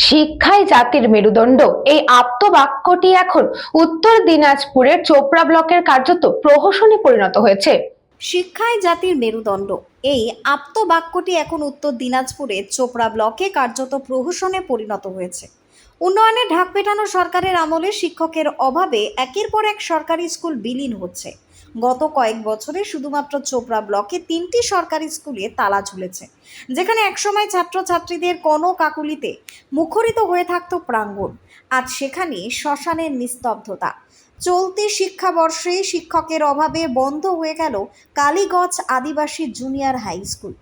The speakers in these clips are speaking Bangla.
শিক্ষাই জাতির মেরুদণ্ড, এই আপ্তবাক্যটি এখন উত্তর দিনাজপুরের চোপড়া ব্লকের কার্যত প্রহসনে পরিণত হয়েছে। শিক্ষাই জাতির মেরুদণ্ড, এই আপ্তবাক্যটি এখন উত্তর দিনাজপুরে চোপড়া ব্লকে কার্যত প্রহসনে পরিণত হয়েছে। উন্নয়নের ঢাক পেটানো সরকারের আমলে শিক্ষকের অভাবে একের পর এক সরকারি স্কুল বিলীন হচ্ছে। গত কয়েক বছরে শুধুমাত্র চোপড়া ব্লকে 3টি সরকারি স্কুলে তালা ঝুলেছে, যেখানে একসময় ছাত্রছাত্রীদের কনকাকুলিতে মুখরিত হয়ে থাকতো প্রাঙ্গণ। আজ সেখানে শ্মশানের নিস্তব্ধতা। চলতি শিক্ষাবর্ষে শিক্ষকের অভাবে বন্ধ হয়ে গেল কালীগঞ্জ আদিবাসী জুনিয়র হাই স্কুল।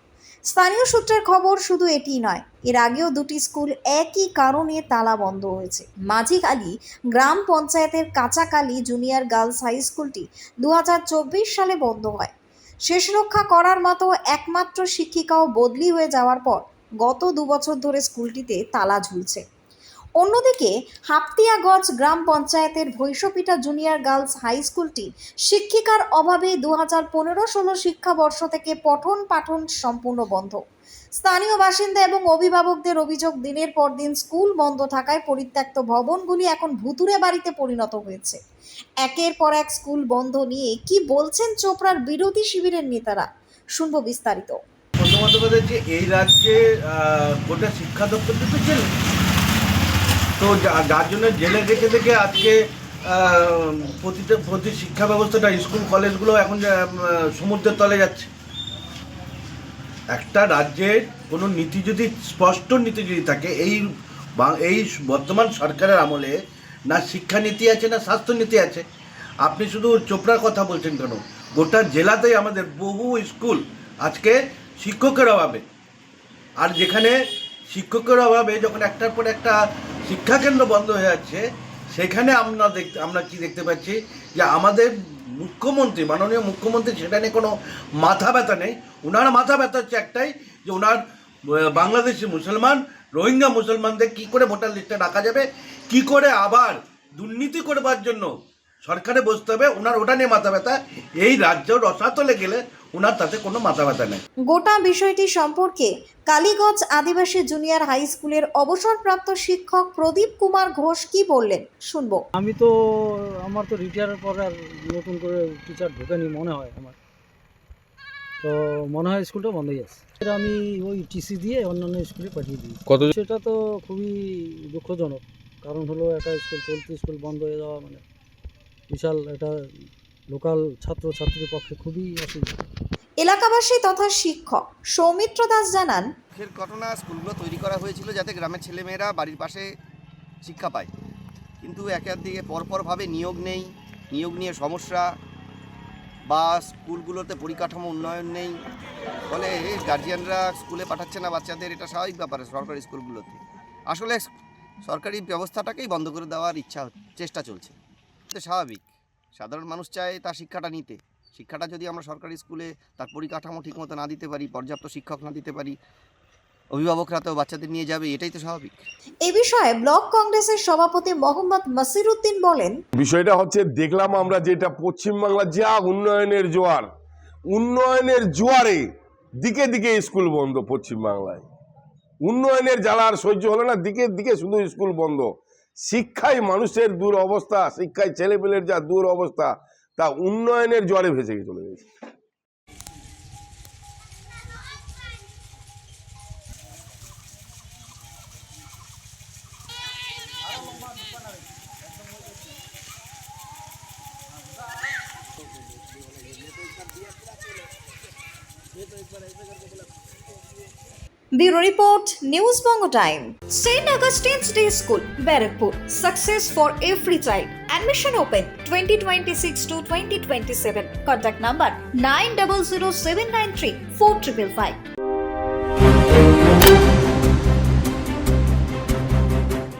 স্থানীয় সূত্রের খবর, শুধু এটিই নয়, এর আগেও 2টি স্কুল একই কারণে তালা বন্ধ হয়েছে। মাঝিকালী গ্রাম পঞ্চায়েতের কাঁচাকালী জুনিয়র গার্লস হাই স্কুলটি 2024 সালে বন্ধ হয়। শেষ রক্ষা করার মতো একমাত্র শিক্ষিকাও বদলি হয়ে যাওয়ার পর গত 2 বছর ধরে স্কুলটিতে তালা ঝুলছে। অন্যদিকে হাপ্তিয়াগঞ্জ গ্রাম পঞ্চায়েতের ভৈশপিটা জুনিয়র গার্লস হাই স্কুলটি শিক্ষিকার অভাবে 2015-16 শিক্ষাবর্ষ থেকে পঠন পাঠন সম্পূর্ণ বন্ধ। স্থানীয় বাসিন্দা এবং অভিভাবকদের অভিযোগ, দিনের পর দিন স্কুল বন্ধ থাকায় পরিত্যক্ত ভবনগুলি এখন ভুতুড়ে বাড়িতে পরিণত হয়েছে। একের পর এক স্কুল বন্ধ নিয়ে কি বলছেন চোপড়ার বিরোধী শিবিরের নেতারা, শুনবো বিস্তারিত। প্রথমত কথা হচ্ছে, এই রাজ্যে গোটা শিক্ষা দপ্তর তো জেলে, তো যার জন্য জেলে রেখে থেকে আজকে প্রতি শিক্ষা ব্যবস্থাটা, স্কুল কলেজগুলো এখন সমুদ্রের তলে যাচ্ছে। একটা রাজ্যের কোনো নীতি যদি, স্পষ্ট নীতি যদি থাকে, এই বর্তমান সরকারের আমলে না শিক্ষানীতি আছে না স্বাস্থ্যনীতি আছে। আপনি শুধু চোপড়ার কথা বলছেন কেন? গোটা জেলাতেই আমাদের বহু স্কুল আজকে শিক্ষকের অভাবে, আর যেখানে শিক্ষকের অভাবে যখন একটার পর একটা শিক্ষাকেন্দ্র বন্ধ হয়ে যাচ্ছে, সেখানে আমরা কি দেখতে পাচ্ছি যে আমাদের মুখ্যমন্ত্রী, মাননীয় মুখ্যমন্ত্রী, সেটা নিয়ে কোনো মাথা ব্যথা নেই। ওনার মাথা ব্যথা হচ্ছে একটাই, যে ওনার বাংলাদেশি মুসলমান, রোহিঙ্গা মুসলমানদের কি করে ভোটার লিস্টে রাখা যাবে, কি করে আবার দুর্নীতি করবার জন্য সরকারে বসতে হবে, ওনার ওটা নিয়ে মাথা ব্যথা। এই রাজ্য রসাতলে গেলে ওনার তাতে কোনো মাথা ব্যথা নেই। গোটা বিষয়টি সম্পর্কে কালীগঞ্জ আদিবাসী জুনিয়র হাই স্কুলের অবসরপ্রাপ্ত শিক্ষক প্রদীপ কুমার ঘোষ কি বললেন, শুনবো। আমার তো রিটায়ারের পর আর নতুন করে টিচার ঢোকেনি মনে হয় আমার, তো মনে হয় স্কুলটা বন্ধই আছে। আমি ওই টিসি দিয়ে অন্যান্য স্কুলে পাঠিয়ে দিই। সেটা তো খুবই দুঃখজনক, কারণ হলো একটা স্কুল, চলতি স্কুল বন্ধ হয়ে যাওয়া মানে বিশাল একটা লোকাল ছাত্রছাত্রীর পক্ষে খুবই অসুবিধা। এলাকাবাসী তথা শিক্ষক সৌমিত্র দাস জানান, ঘটনা, স্কুলগুলো তৈরি করা হয়েছিল যাতে গ্রামের ছেলেমেয়েরা বাড়ির পাশে শিক্ষা পায়, কিন্তু একের দিকে পরপরভাবে নিয়োগ নেই, নিয়োগ নিয়ে সমস্যা, বা স্কুলগুলোতে পরিকাঠামো উন্নয়ন নেই, ফলে গার্জিয়ানরা স্কুলে পাঠাচ্ছে না বাচ্চাদের। এটা স্বাভাবিক ব্যাপার সরকারি স্কুলগুলোতে। আসলে সরকারি ব্যবস্থাটাকেই বন্ধ করে দেওয়ার চেষ্টা চলছে। এটা স্বাভাবিক, সাধারণ মানুষ চায় তার শিক্ষাটা নিতে। শিক্ষাটা যদি আমরা সরকারি স্কুলে তার পরিকাঠামো ঠিকমতো না দিতে পারি, পর্যাপ্ত শিক্ষক না দিতে পারি, অভিভাবকরা তো বাচ্চাদের নিয়ে যাবে, এটাই তো স্বাভাবিক। এ বিষয়ে ব্লক কংগ্রেসের সভাপতি মোহাম্মদ মাসিরউদ্দিন বলেন, বিষয়টা হচ্ছে, দেখলাম আমরা যেটা পশ্চিমবাংলার যা উন্নয়নের জোয়ার, উন্নয়নের জোয়ারে দিকে দিকে স্কুল বন্ধ। পশ্চিমবাংলায় উন্নয়নের জ্বালা আর সহ্য হলো না, দিকে দিকে শুধু স্কুল বন্ধ। শিক্ষায় মানুষের দূর অবস্থা, শিক্ষায় ছেলেপেলের যা দূর অবস্থা, তা উন্নয়নের জোয়ারে ভেসে চলে গেছে। Bureau Report, News Bongo Time. St. Augustine's Day School, Barakpur. Success for every child. Admission open 2026 to 2027. Contact number 900793 4555.